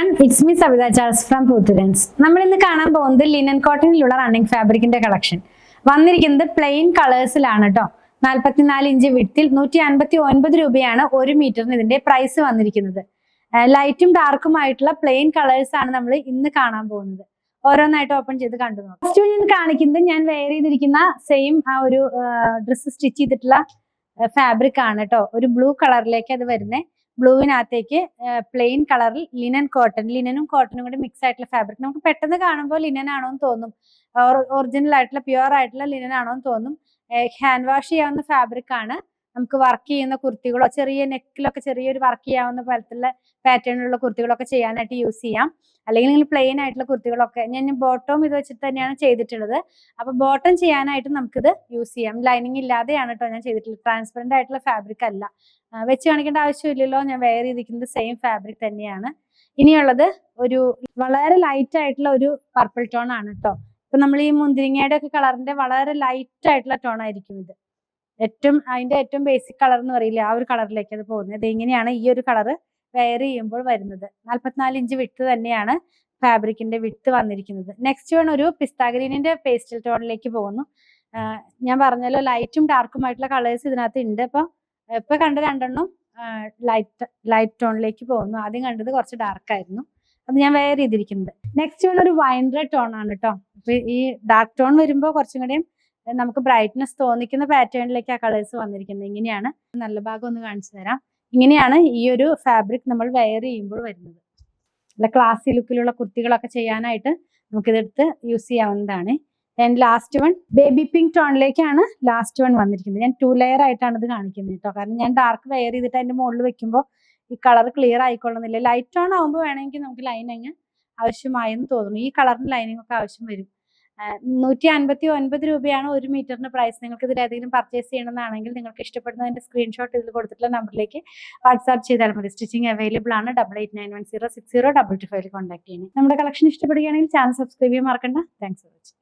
everyone, it's me Savita Charles from Puthurans. നമ്മൾ ഇന്ന് കാണാൻ പോകുന്നത് ലിനൻ കോട്ടണിലുള്ള റണ്ണിങ് ഫാബ്രിക്കിന്റെ കളക്ഷൻ. വന്നിരിക്കുന്നത് പ്ലെയിൻ കളേഴ്സിലാണ് കേട്ടോ. 44 ഇഞ്ച് വിഡ്ത്തിൽ 159 രൂപയാണ് 1 മീറ്ററിന് ഇതിന്റെ പ്രൈസ് വന്നിരിക്കുന്നത്. ലൈറ്റും ഡാർക്കും ആയിട്ടുള്ള പ്ലെയിൻ കളേഴ്സ് ആണ് നമ്മൾ ഇന്ന് കാണാൻ പോകുന്നത്. ഓരോന്നായിട്ട് ഓപ്പൺ ചെയ്ത് കണ്ടു നോക്കാം. ഫസ്റ്റ് ഞാൻ കാണിക്കുന്നത് ഞാൻ വെയർ ചെയ്തിരിക്കുന്ന സെയിം ആ ഒരു ഡ്രസ്സ് സ്റ്റിച്ച് ചെയ്തിട്ടുള്ള ഫാബ്രിക് ആണ് കേട്ടോ. ഒരു ബ്ലൂ കളറിലേക്ക് അത് വരുന്നത്. ബ്ലൂവിനകത്തേക്ക് പ്ലെയിൻ കളറിൽ ലിനൻ കോട്ടൺ, ലിനനും കോട്ടണും കൂടി മിക്സ് ആയിട്ടുള്ള ഫാബ്രിക്. നമുക്ക് പെട്ടെന്ന് കാണുമ്പോൾ ലിനൻ ആണോ എന്ന് തോന്നും, ഒറിജിനൽ ആയിട്ടുള്ള പ്യുവർ ആയിട്ടുള്ള ലിനൻ ആണോ എന്ന് തോന്നും. ഹാൻഡ് വാഷ് ചെയ്യാവുന്ന ഫാബ്രിക് ആണ്. നമുക്ക് വർക്ക് ചെയ്യുന്ന കുർത്തികളോ ചെറിയ നെക്കിലൊക്കെ ചെറിയൊരു വർക്ക് ചെയ്യാവുന്ന പോലത്തുള്ള പാറ്റേണിലുള്ള കുർത്തികളൊക്കെ ചെയ്യാനായിട്ട് യൂസ് ചെയ്യാം. അല്ലെങ്കിൽ നിങ്ങൾ പ്ലെയിൻ ആയിട്ടുള്ള കുർത്തികളൊക്കെ ഞാൻ ബോട്ടം ഇത് വെച്ചിട്ട് തന്നെയാണ് ചെയ്തിട്ടുള്ളത്. അപ്പൊ ബോട്ടം ചെയ്യാനായിട്ട് നമുക്കിത് യൂസ് ചെയ്യാം. ലൈനിങ് ഇല്ലാതെയാണ് കേട്ടോ ഞാൻ ചെയ്തിട്ടുള്ളത്. ട്രാൻസ്പെറന്റ് ആയിട്ടുള്ള ഫാബ്രിക് അല്ല. വെച്ച് കാണിക്കേണ്ട ആവശ്യമില്ലല്ലോ, ഞാൻ വെയർ ചെയ്തിരിക്കുന്നത് സെയിം ഫാബ്രിക് തന്നെയാണ്. ഇനിയുള്ളത് ഒരു വളരെ ലൈറ്റ് ആയിട്ടുള്ള ഒരു പർപ്പിൾ ടോൺ ആണ് കേട്ടോ. ഇപ്പൊ നമ്മൾ ഈ മുന്തിരിങ്ങയുടെ ഒക്കെ കളറിന്റെ വളരെ ലൈറ്റ് ആയിട്ടുള്ള ടോൺ ആയിരിക്കും ഇത്. അതിന്റെ ഏറ്റവും ബേസിക് കളർ എന്ന് പറയില്ല, ആ ഒരു കളറിലേക്ക് അത് പോകുന്നത്. ഇത് ഇങ്ങനെയാണ് ഈ ഒരു കളർ വെയർ ചെയ്യുമ്പോൾ വരുന്നത്. 44 ഇഞ്ച് വിഡ്ത്ത് തന്നെയാണ് ഫാബ്രിക്കിന്റെ വിഡ്ത്ത് വന്നിരിക്കുന്നത്. നെക്സ്റ്റ് വൺ ഒരു പിസ്ത ഗ്രീനിന്റെ പേസ്റ്റൽ ടോണിലേക്ക് പോകുന്നു. ഞാൻ പറഞ്ഞല്ലോ ലൈറ്റും ഡാർക്കും ആയിട്ടുള്ള കളേഴ്സ് ഇതിനകത്ത് ഉണ്ട്. ഇപ്പൊ കണ്ട രണ്ടെണ്ണം ലൈറ്റ് ടോണിലേക്ക് പോകുന്നു. ആദ്യം കണ്ടത് കുറച്ച് ഡാർക്ക് ആയിരുന്നു, അത് ഞാൻ വെയർ ചെയ്തിരിക്കുന്നത്. നെക്സ്റ്റ് വൺ ഒരു വൈൻ റെഡ് ടോൺ ആണ് കേട്ടോ. അപ്പൊ ഈ ഡാർക്ക് ടോൺ വരുമ്പോൾ കുറച്ചും കൂടിയും നമുക്ക് ബ്രൈറ്റ്നെസ് തോന്നിക്കുന്ന പാറ്റേണിലേക്ക് ആ കളേഴ്സ് വന്നിരിക്കുന്നത്. ഇങ്ങനെയാണ്. നല്ല ഭാഗം ഒന്ന് കാണിച്ചു തരാം. ഇങ്ങനെയാണ് ഈ ഒരു ഫാബ്രിക് നമ്മൾ വെയർ ചെയ്യുമ്പോൾ വരുന്നത്. നല്ല ക്ലാസി ലുക്കിലുള്ള കുർത്തികളൊക്കെ ചെയ്യാനായിട്ട് നമുക്കിതെടുത്ത് യൂസ് ചെയ്യാവുന്നതാണ്. ലാസ്റ്റ് വൺ ബേബി പിങ്ക് ടോണിലേക്കാണ് ലാസ്റ്റ് വൺ വന്നിരിക്കുന്നത്. ഞാൻ 2 ലെയർ ആയിട്ടാണ് ഇത് കാണിക്കുന്നത് കേട്ടോ. കാരണം ഞാൻ ഡാർക്ക് വെയർ ചെയ്തിട്ട് അതിന്റെ മുകളിൽ വെക്കുമ്പോൾ ഈ കളർ ക്ലിയർ ആയിക്കൊള്ളുന്നില്ല. ലൈറ്റ് ടോൺ ആകുമ്പോൾ വേണമെങ്കിൽ നമുക്ക് ലൈനിങ് ആവശ്യമായെന്ന് തോന്നുന്നു. ഈ കളറിന് ലൈനിങ് ഒക്കെ ആവശ്യം വരും. 159 രൂപയാണ് 1 മീറ്ററിന് പ്രൈസ്. നിങ്ങൾക്ക് ഇതിൽ ഏതെങ്കിലും പർച്ചേസ് ചെയ്യണമെന്നാണെങ്കിൽ നിങ്ങൾക്ക് ഇഷ്ടപ്പെടുന്നതിന്റെ സ്ക്രീൻഷോട്ട് ഇതിൽ കൊടുത്തിട്ടുള്ള നമ്പറിലേക്ക് വാട്സ്ആപ്പ് ചെയ്താൽ മതി. സ്റ്റിച്ചിങ് അവൈലബിൾ ആണ്. 8891060225 കോൺടാക്ട് ചെയ്യണം. നമ്മുടെ കളക്ഷൻ ഇഷ്ടപ്പെടുകയാണെങ്കിൽ ചാനൽ സബ്സ്ക്രൈബ് ചെയ്യാൻ മറക്കണ്ട. Thanks for watching.